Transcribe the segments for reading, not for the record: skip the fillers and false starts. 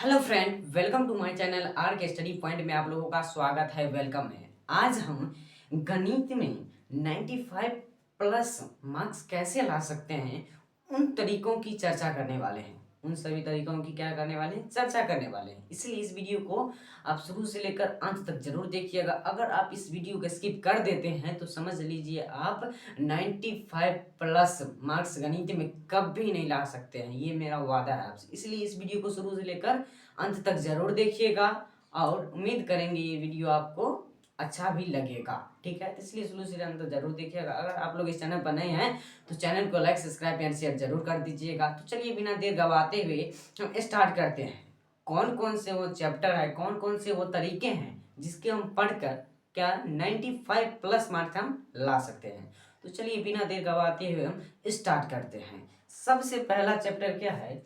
Hello friend, welcome to my channel R K study point में आप लोगों का स्वागत है। वेलकम है। आज हम गणित में 95 प्लस मार्क्स कैसे ला सकते हैं उन तरीकों की चर्चा करने वाले हैं। उन सभी तरीकों की क्या करने वाले हैं, चर्चा करने वाले हैं। इसलिए इस वीडियो को आप शुरू से लेकर अंत तक जरूर देखिएगा। अगर आप इस वीडियो को स्किप कर देते हैं तो समझ लीजिए आप 95 प्लस मार्क्स गणित में कभी नहीं ला सकते हैं। ये मेरा वादा है आपसे। इसलिए इस वीडियो को शुरू से लेकर अंत तक जरूर देखिएगा और उम्मीद करेंगे ये वीडियो आपको अच्छा भी लगेगा। ठीक है, इसलिए शुरू से अंत तक जरूर देखिएगा। अगर आप लोग इस चैनल पर नए हैं तो चैनल को लाइक, सब्सक्राइब एंड शेयर जरूर कर दीजिएगा। तो चलिए बिना देर गवाते हुए हम स्टार्ट करते हैं। कौन कौन से वो चैप्टर है, कौन कौन से वो तरीके हैं जिसके हम पढ़कर क्या 95 प्लस मार्क्स हम ला सकते हैं। तो चलिए बिना देर गवाते हुए हम स्टार्ट करते हैं। सबसे पहला चैप्टर क्या है,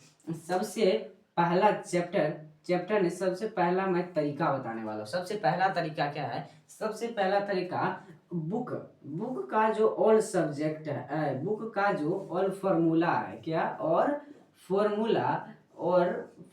सबसे पहला चैप्टर ने सबसे पहला मैं तरीका बताने वाला हूँ। सबसे पहला तरीका क्या है, सबसे पहला तरीका बुक का जो ऑल सब्जेक्ट है, बुक का जो ऑल फॉर्मूला है क्या, और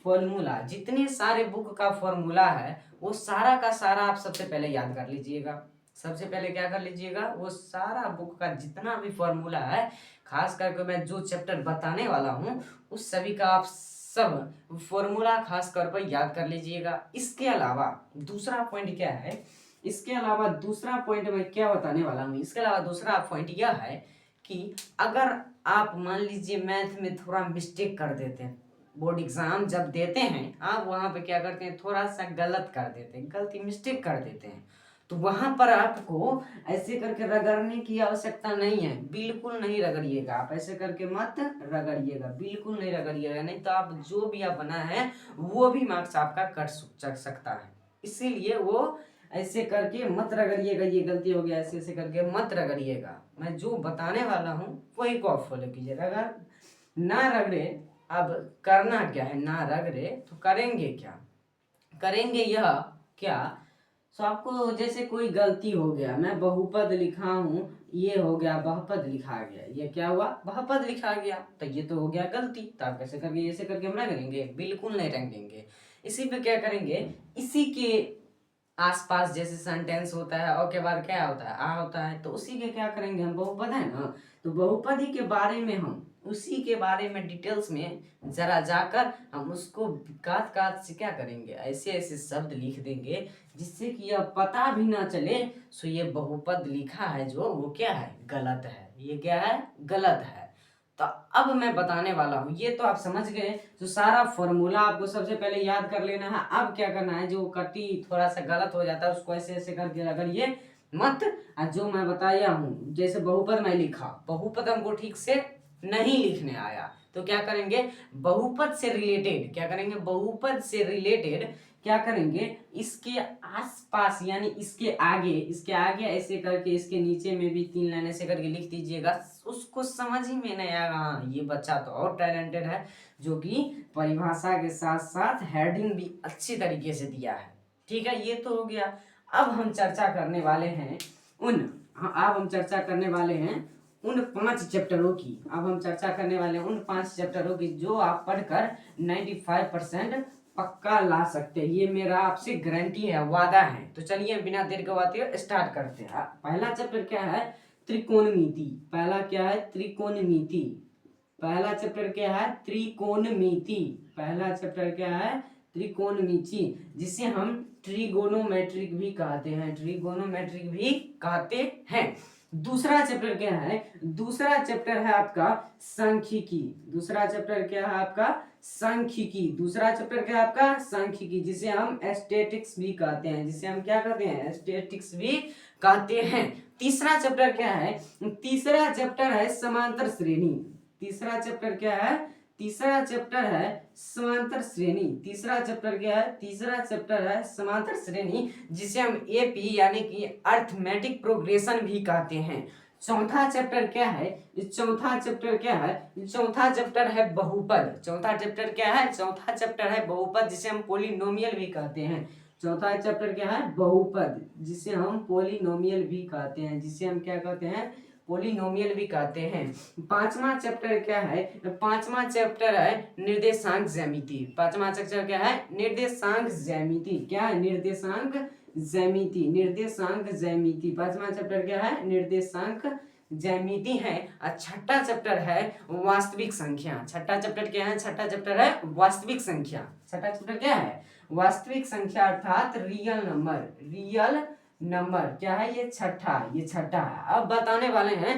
फॉर्मूला जितने सारे बुक का फॉर्मूला है वो सारा का सारा आप सबसे पहले याद कर लीजिएगा। सबसे पहले क्या कर लीजिएगा, वो सारा बुक का जितना भी फॉर्मूला है, खास करके मैं जो चैप्टर बताने वाला हूँ उस सभी का आप सब फॉर्मूला खास तौर पर याद कर लीजिएगा। इसके अलावा दूसरा पॉइंट क्या है, इसके अलावा दूसरा पॉइंट मैं क्या बताने वाला हूँ, इसके अलावा दूसरा पॉइंट यह है कि अगर आप मान लीजिए मैथ में थोड़ा मिस्टेक कर देते हैं, बोर्ड एग्जाम जब देते हैं आप वहाँ पे क्या करते हैं, थोड़ा सा गलत कर देते हैं, गलती मिस्टेक कर देते हैं, तो वहां पर आपको ऐसे करके रगड़ने की आवश्यकता नहीं है। बिल्कुल नहीं रगड़िएगा, आप ऐसे करके मत रगड़िएगा, बिल्कुल नहीं रगड़िएगा, नहीं तो आप जो भी आप बना है वो भी मार्क्स आपका कट सकता है। इसीलिए वो ऐसे करके मत रगड़िएगा, ये गलती हो गया, ऐसे ऐसे करके मत रगड़िएगा। मैं जो बताने वाला हूँ वही को आप फॉलो कीजिए। अगर ना रगड़े, अब करना क्या है, ना रगड़े तो करेंगे क्या, करेंगे यह क्या, तो आपको जैसे कोई गलती हो गया, मैं बहुपद लिखा हूँ, ये हो गया बहुपद लिखा गया, ये क्या हुआ, बहुपद लिखा गया, तो ये तो हो गया गलती। तो आप कैसे करके ऐसे करके हम रंग देंगे, बिल्कुल नहीं रंग देंगे। इसी पे क्या करेंगे, इसी के आसपास जैसे सेंटेंस होता है और के बाद क्या होता है, आ होता है, तो उसी के क्या करेंगे हम, बहुपद है ना, तो बहुपदी के बारे में हम उसी के बारे में डिटेल्स में जरा जाकर हम उसको काट काट से क्या करेंगे, ऐसे ऐसे शब्द लिख देंगे जिससे कि यह पता भी ना चले सो ये बहुपद लिखा है जो वो क्या है, गलत है, ये क्या है, गलत है। तो अब मैं बताने वाला हूँ, ये तो आप समझ गए, तो सारा फॉर्मूला आपको सबसे पहले याद कर लेना है। अब क्या करना है, जो कटी थोड़ा सा गलत हो जाता है उसको ऐसे ऐसे करके अगर ये मत, जो मैं बताया हूँ जैसे बहुपद मैं लिखा, बहुपद हमको ठीक से नहीं लिखने आया तो क्या करेंगे, बहुपद से रिलेटेड क्या करेंगे, बहुपद से रिलेटेड क्या करेंगे, इसके आसपास यानी इसके आगे ऐसे करके इसके नीचे में भी 3 लाइन ऐसे करके लिख दीजिएगा। उसको समझ ही में नहीं आएगा, हाँ ये बच्चा तो और टैलेंटेड है जो कि परिभाषा के साथ साथ हेडिंग भी अच्छी तरीके से दिया है। ठीक है, ये तो हो गया। अब हम चर्चा करने वाले हैं अब हम चर्चा करने वाले हैं उन 5 चैप्टरों की। अब हम चर्चा करने वाले हैं उन 5 चैप्टरों की जो आप पढ़कर 95% पक्का ला सकते हैं। ये मेरा आपसे गारंटी है, वादा है। तो चलिए बिना देर गवाते हुए स्टार्ट करते हैं। पहला चैप्टर क्या है, त्रिकोणमिति। पहला क्या है, त्रिकोणमिति। पहला चैप्टर क्या है, त्रिकोणमिति। पहला चैप्टर क्या है, त्रिकोणमिति, जिसे हम ट्रिगोनोमेट्रिक भी कहते हैं, ट्रिगोनोमेट्रिक भी कहते हैं। दूसरा चैप्टर क्या है, दूसरा चैप्टर है आपका सांख्यिकी। दूसरा चैप्टर क्या है आपका, सांख्यिकी। दूसरा चैप्टर क्या है आपका, सांख्यिकी, जिसे हम एस्टेटिक्स भी कहते हैं, जिसे हम क्या कहते हैं, एस्टेटिक्स भी कहते हैं। तीसरा चैप्टर क्या है, तीसरा चैप्टर है समांतर श्रेणी। तीसरा चैप्टर क्या है, तीसरा चैप्टर है समांतर श्रेणी। तीसरा चैप्टर क्या है, तीसरा चैप्टर है समांतर श्रेणी, जिसे हम एपी यानी कि अर्थमेटिक प्रोग्रेशन भी कहते हैं। चौथा चैप्टर क्या है, चौथा चैप्टर क्या है, चौथा चैप्टर है बहुपद। चौथा चैप्टर क्या है, चौथा चैप्टर है बहुपद, जिसे हम पोलिनोमियल भी कहते हैं। चौथा चैप्टर क्या है, बहुपद, जिसे हम पोलिनोमियल भी कहते हैं, जिसे हम क्या कहते हैं, पोलिनोमियल भी कहते हैं। पांचवा चैप्टर क्या है? पांचवा चैप्टर है निर्देशांक ज्यामिति। पांचवा चैप्टर क्या है? निर्देशांक ज्यामिति। क्या है? निर्देशांक ज्यामिति। निर्देशांक ज्यामिति पांचवा चैप्टर क्या है? निर्देशांक ज्यामिति है। और छठा चैप्टर है वास्तविक संख्या। छठा चैप्टर क्या है? छठा चैप्टर है वास्तविक संख्या। छठा चैप्टर क्या है? वास्तविक संख्या अर्थात रियल नंबर। रियल नंबर क्या है? ये छठा है। अब बताने वाले हैं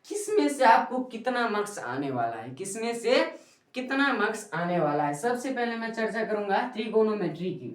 किसमें से आपको कितना मार्क्स आने वाला है, किसमें से कितना मार्क्स आने वाला है। सबसे पहले मैं चर्चा करूंगा त्रिगोनोमेट्री की।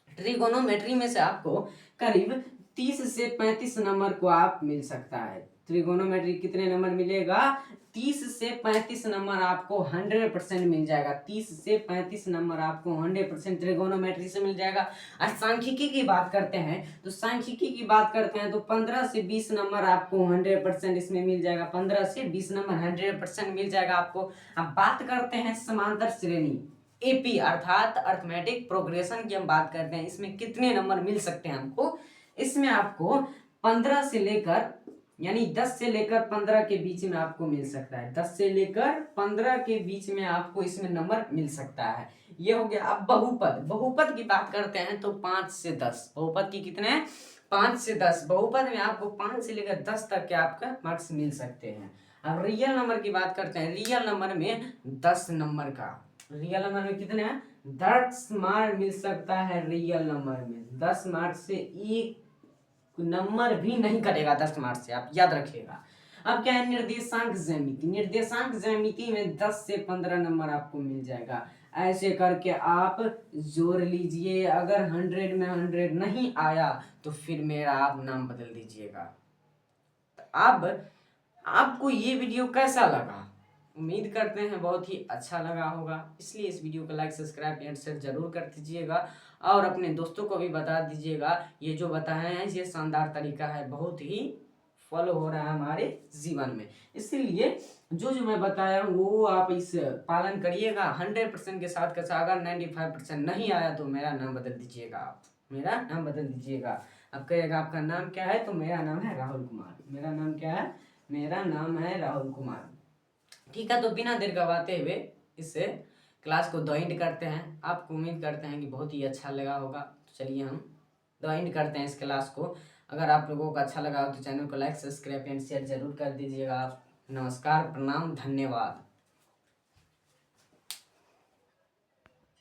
त्रिगोनोमेट्री में से आपको करीब 30 से 35 नंबर को आप मिल सकता है। त्रिगोनोमेट्री कितने नंबर मिलेगा? 30 से 35 नंबर आपको 100% मिल जाएगा। 30 से 35 नंबर आपको 100% त्रिगोनोमेट्री से मिल जाएगा। और सांख्यिकी की बात करते हैं तो सांख्यिकी की बात करते हैं तो 15 से 20 नंबर आपको 100% इसमें मिल जाएगा। 15 से 20 नंबर 100% मिल जाएगा आपको। अब बात करते हैं समांतर श्रेणी एपी अर्थात अर्थमेटिक प्रोग्रेशन की हम बात करते हैं। इसमें कितने नंबर मिल सकते हैं हमको? इसमें आपको 15 से लेकर यानी 10 से लेकर 15 के बीच में आपको मिल सकता है। 10 से लेकर 15 के बीच में आपको इसमें नंबर मिल सकता है। ये हो गया। अब बहुपद, बहुपद की बात करते हैं तो 5 से 10। बहुपद की कितने हैं? 5 से 10। बहुपद में आपको 5 से लेकर 10 तक के आपका मार्क्स मिल सकते हैं। अब रियल नंबर की बात करते हैं। रियल नंबर में 10 नंबर का, रियल नंबर में कितने हैं? 10 मार्क मिल सकता है। रियल नंबर में 10 मार्क से एक नंबर भी नहीं कटेगा 10 मार्क से, आप याद रखिएगा। अब क्या है? निर्देशांक ज्यामिति। निर्देशांक ज्यामिति में 10 से 15 नंबर आपको मिल जाएगा। ऐसे करके आप जोड़ लीजिए। अगर 100 में 100 नहीं आया तो फिर मेरा आप नाम बदल दीजिएगा। तो अब आपको ये वीडियो कैसा लगा? उम्मीद करते हैं बहुत ही अच्छा लगा होगा। इसलिए इस वीडियो को लाइक, सब्सक्राइब एंड शेयर जरूर कर दीजिएगा और अपने दोस्तों को भी बता दीजिएगा। ये जो बताए हैं ये शानदार तरीका है, बहुत ही फॉलो हो रहा है हमारे जीवन में। इसीलिए जो जो मैं बताया हूँ वो आप इस पालन करिएगा 100% के साथ। कैसा? अगर 95% नहीं आया तो मेरा नाम बदल दीजिएगा। आप मेरा नाम बदल दीजिएगा। अब कहिएगा आपका नाम क्या है? तो मेरा नाम है राहुल कुमार। मेरा नाम क्या है? मेरा नाम है राहुल कुमार। ठीक है, तो बिना देर गवाते हुए इस क्लास को द एंड करते हैं। आपको उम्मीद करते हैं कि बहुत ही अच्छा लगा होगा। तो चलिए हम द एंड करते हैं इस क्लास को। अगर आप लोगों को अच्छा लगा हो तो चैनल को लाइक, सब्सक्राइब एंड शेयर जरूर कर दीजिएगा। नमस्कार, प्रणाम, धन्यवाद।